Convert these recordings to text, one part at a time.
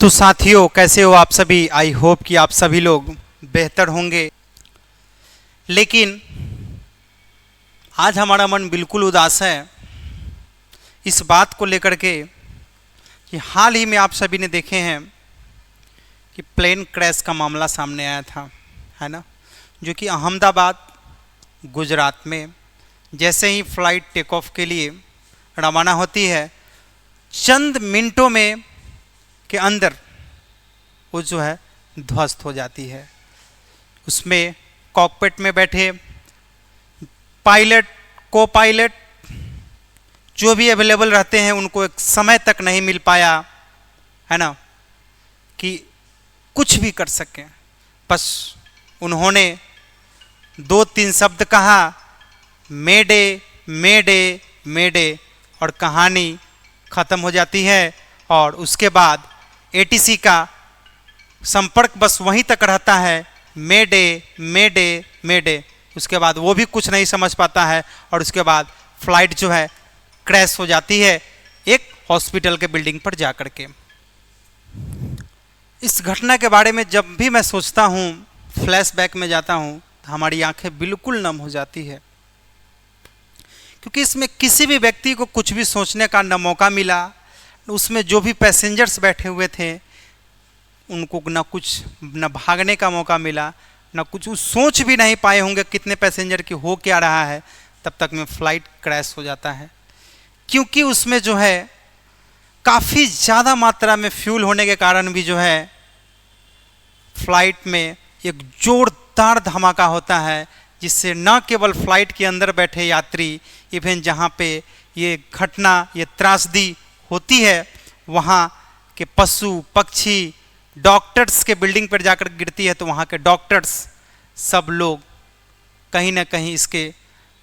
तो साथियों, कैसे हो आप सभी। आई होप कि आप सभी लोग बेहतर होंगे। लेकिन आज हमारा मन बिल्कुल उदास है इस बात को लेकर के कि हाल ही में आप सभी ने देखे हैं कि प्लेन क्रैश का मामला सामने आया था, है ना, जो कि अहमदाबाद गुजरात में जैसे ही फ्लाइट टेक ऑफ के लिए रवाना होती है, चंद मिनटों में के अंदर वो जो है ध्वस्त हो जाती है। उसमें कॉकपिट में बैठे पायलट, को पायलट जो भी अवेलेबल रहते हैं उनको एक समय तक नहीं मिल पाया, है ना, कि कुछ भी कर सकें। बस उन्होंने 2-3 शब्द कहा, मेडे मेडे मेडे, और कहानी ख़त्म हो जाती है। और उसके बाद एटीसी का संपर्क बस वहीं तक रहता है, मेडे मेडे मेडे। उसके बाद वो भी कुछ नहीं समझ पाता है और उसके बाद फ्लाइट जो है क्रैश हो जाती है एक हॉस्पिटल के बिल्डिंग पर जा कर के। इस घटना के बारे में जब भी मैं सोचता हूँ, फ्लैशबैक में जाता हूँ, तो हमारी आंखें बिल्कुल नम हो जाती है, क्योंकि इसमें किसी भी व्यक्ति को कुछ भी सोचने का न मौका मिला। उसमें जो भी पैसेंजर्स बैठे हुए थे उनको न कुछ न भागने का मौका मिला, न कुछ सोच भी नहीं पाए होंगे कितने पैसेंजर की हो क्या रहा है। तब तक में फ़्लाइट क्रैश हो जाता है, क्योंकि उसमें जो है काफ़ी ज़्यादा मात्रा में फ्यूल होने के कारण भी जो है फ्लाइट में एक जोरदार धमाका होता है, जिससे न केवल फ्लाइट के अंदर बैठे यात्री, इवन जहाँ पे ये घटना, ये त्रासदी होती है, वहाँ के पशु पक्षी, डॉक्टर्स के बिल्डिंग पर जाकर गिरती है तो वहाँ के डॉक्टर्स सब लोग कहीं ना कहीं इसके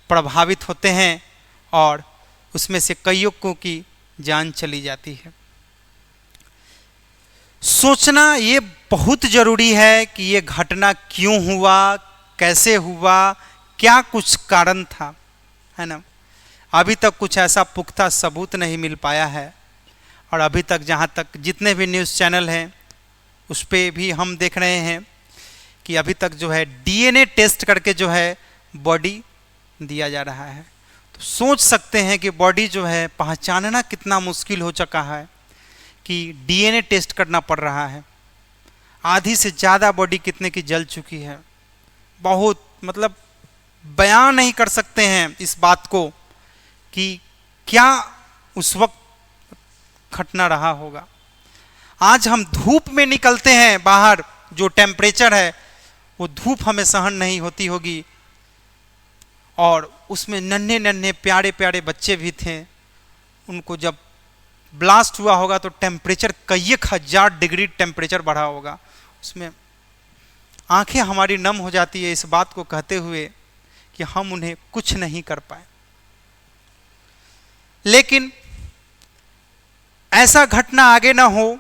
प्रभावित होते हैं और उसमें से कईयों की जान चली जाती है। सोचना ये बहुत ज़रूरी है कि ये घटना क्यों हुआ, कैसे हुआ, क्या कुछ कारण था, है ना। अभी तक कुछ ऐसा पुख्ता सबूत नहीं मिल पाया है और अभी तक जहाँ तक जितने भी न्यूज़ चैनल हैं उस पर भी हम देख रहे हैं कि अभी तक जो है डीएनए टेस्ट करके जो है बॉडी दिया जा रहा है। तो सोच सकते हैं कि बॉडी जो है पहचानना कितना मुश्किल हो चुका है कि डीएनए टेस्ट करना पड़ रहा है। आधी से ज़्यादा बॉडी कितने की जल चुकी है, बहुत मतलब बयान नहीं कर सकते हैं इस बात को कि क्या उस वक्त घटना रहा होगा। आज हम धूप में निकलते हैं बाहर, जो टेम्परेचर है वो धूप हमें सहन नहीं होती होगी, और उसमें नन्हे नन्हे प्यारे प्यारे बच्चे भी थे। उनको जब ब्लास्ट हुआ होगा तो टेम्परेचर कई 1000 डिग्री टेम्परेचर बढ़ा होगा। उसमें आंखें हमारी नम हो जाती है इस बात को कहते हुए कि हम उन्हें कुछ नहीं कर पाए। लेकिन ऐसा घटना आगे ना हो,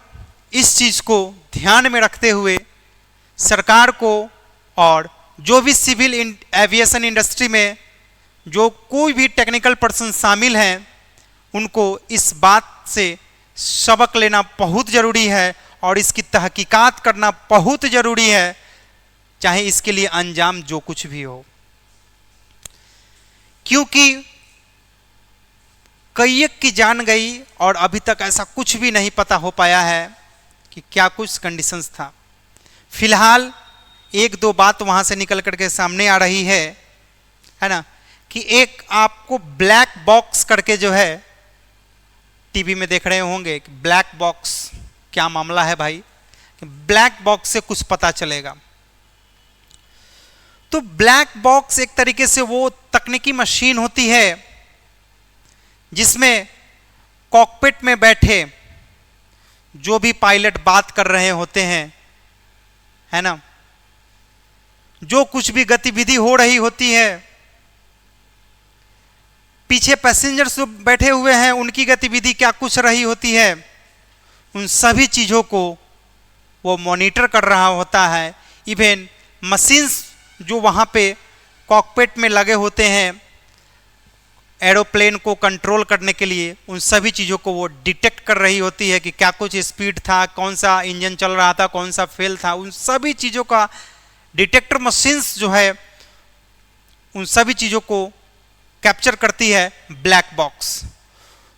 इस चीज़ को ध्यान में रखते हुए सरकार को और जो भी सिविल एविएशन इंडस्ट्री में जो कोई भी टेक्निकल पर्सन शामिल हैं, उनको इस बात से सबक लेना बहुत ज़रूरी है और इसकी तहकीकात करना बहुत ज़रूरी है, चाहे इसके लिए अंजाम जो कुछ भी हो। क्योंकि कई एक की जान गई और अभी तक ऐसा कुछ भी नहीं पता हो पाया है कि क्या कुछ कंडीशंस था। फिलहाल 1-2 बात वहाँ से निकल करके सामने आ रही है ना, कि एक आपको ब्लैक बॉक्स करके जो है टीवी में देख रहे होंगे कि ब्लैक बॉक्स क्या मामला है भाई, कि ब्लैक बॉक्स से कुछ पता चलेगा। तो ब्लैक बॉक्स एक तरीके से वो तकनीकी मशीन होती है जिसमें कॉकपिट में बैठे जो भी पायलट बात कर रहे होते हैं, है ना, जो कुछ भी गतिविधि हो रही होती है, पीछे पैसेंजर्स जो बैठे हुए हैं उनकी गतिविधि क्या कुछ रही होती है, उन सभी चीज़ों को वो मॉनिटर कर रहा होता है। इवन मशीन्स जो वहाँ पे कॉकपिट में लगे होते हैं, एरोप्लेन को कंट्रोल करने के लिए उन सभी चीज़ों को वो डिटेक्ट कर रही होती है कि क्या कुछ स्पीड था, कौन सा इंजन चल रहा था, कौन सा फेल था। उन सभी चीज़ों का डिटेक्टर मशीन्स जो है उन सभी चीज़ों को कैप्चर करती है ब्लैक बॉक्स।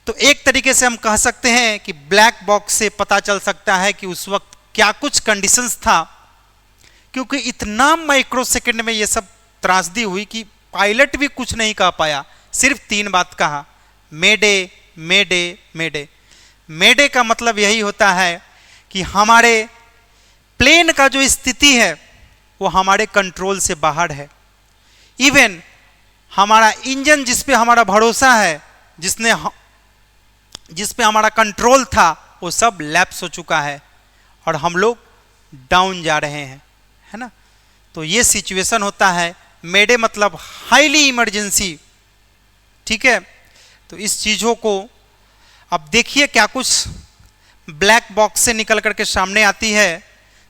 तो एक तरीके से हम कह सकते हैं कि ब्लैक बॉक्स से पता चल सकता है कि उस वक्त क्या कुछ कंडीशंस था, क्योंकि इतना माइक्रो सेकंड में ये सब त्रासदी हुई कि पायलट भी कुछ नहीं कह पाया, सिर्फ 3 बात कहा, मेडे मेडे मेडे। मेडे का मतलब यही होता है कि हमारे प्लेन का जो स्थिति है वो हमारे कंट्रोल से बाहर है। इवन हमारा इंजन जिस पे हमारा भरोसा है, जिस पे हमारा कंट्रोल था, वो सब लैप्स हो चुका है और हम लोग डाउन जा रहे हैं, है ना। तो ये सिचुएशन होता है। मेडे मतलब हाईली इमरजेंसी, ठीक है। तो इस चीज़ों को अब देखिए क्या कुछ ब्लैक बॉक्स से निकल करके सामने आती है,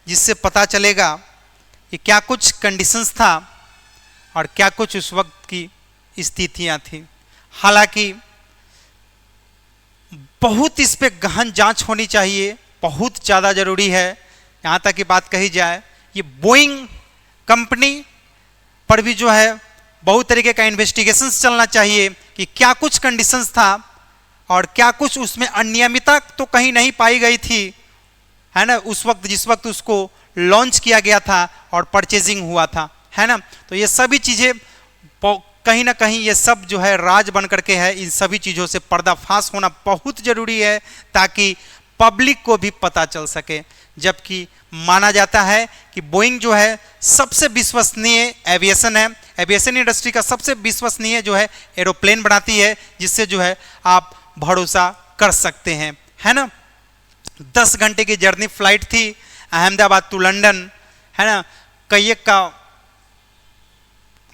जिससे पता चलेगा कि क्या कुछ कंडीशंस था और क्या कुछ उस वक्त की स्थितियां थी। हालांकि बहुत इस पे गहन जांच होनी चाहिए, बहुत ज़्यादा ज़रूरी है। यहाँ तक की बात कही जाए, ये बोइंग कंपनी पर भी जो है बहुत तरीके का इन्वेस्टिगेशंस चलना चाहिए कि क्या कुछ कंडीशंस था और क्या कुछ उसमें अनियमितता तो कहीं नहीं पाई गई थी, है ना, उस वक्त जिस वक्त उसको लॉन्च किया गया था और परचेजिंग हुआ था, है ना। तो ये सभी चीज़ें कहीं ना कहीं ये सब जो है राज बन करके है। इन सभी चीज़ों से पर्दाफाश होना बहुत ज़रूरी है ताकि पब्लिक को भी पता चल सके। जबकि माना जाता है कि बोइंग जो है सबसे विश्वसनीय एविएशन है, एविएशन इंडस्ट्री का सबसे विश्वसनीय जो है एरोप्लेन बनाती है, जिससे जो है आप भरोसा कर सकते हैं, है ना। 10 घंटे की जर्नी फ्लाइट थी अहमदाबाद टू लंदन, है ना। कई का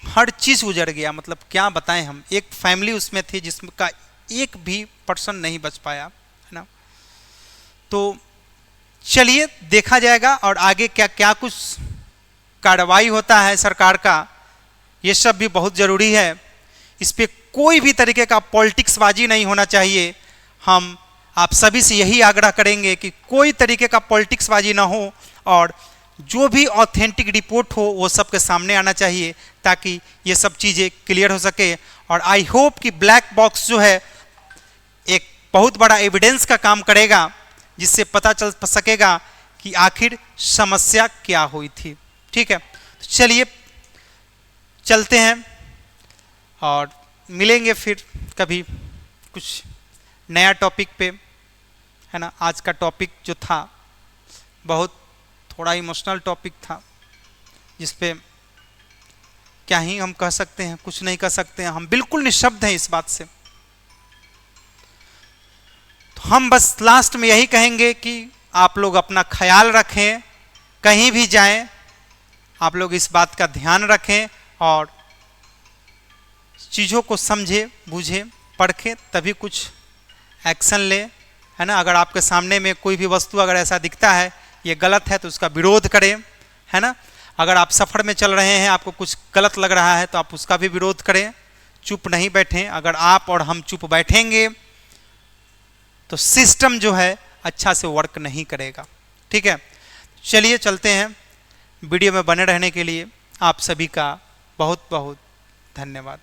हर चीज़ गुजर गया, मतलब क्या बताएं हम। एक फैमिली उसमें थी जिसका एक भी पर्सन नहीं बच पाया, है ना। तो चलिए देखा जाएगा और आगे क्या क्या कुछ कार्रवाई होता है सरकार का, ये सब भी बहुत ज़रूरी है। इस पर कोई भी तरीके का पॉलिटिक्सबाजी नहीं होना चाहिए। हम आप सभी से यही आग्रह करेंगे कि कोई तरीके का पॉलिटिक्सबाजी ना हो और जो भी ऑथेंटिक रिपोर्ट हो वो सबके सामने आना चाहिए ताकि ये सब चीज़ें क्लियर हो सके। और आई होप कि ब्लैक बॉक्स जो है एक बहुत बड़ा एविडेंस का काम करेगा, जिससे पता चल सकेगा कि आखिर समस्या क्या हुई थी, ठीक है। तो चलिए चलते हैं और मिलेंगे फिर कभी कुछ नया टॉपिक पे, है ना। आज का टॉपिक जो था बहुत थोड़ा इमोशनल टॉपिक था, जिस पे क्या ही हम कह सकते हैं, कुछ नहीं कह सकते हैं, हम बिल्कुल निशब्द हैं इस बात से। तो हम बस लास्ट में यही कहेंगे कि आप लोग अपना ख्याल रखें, कहीं भी जाएं आप लोग इस बात का ध्यान रखें और चीज़ों को समझें, बूझें, परखें, तभी कुछ एक्शन लें, है ना। अगर आपके सामने में कोई भी वस्तु अगर ऐसा दिखता है ये गलत है तो उसका विरोध करें, है ना। अगर आप सफ़र में चल रहे हैं, आपको कुछ गलत लग रहा है तो आप उसका भी विरोध करें, चुप नहीं बैठें। अगर आप और हम चुप बैठेंगे तो सिस्टम जो है अच्छा से वर्क नहीं करेगा, ठीक है। चलिए चलते हैं। वीडियो में बने रहने के लिए आप सभी का बहुत बहुत धन्यवाद।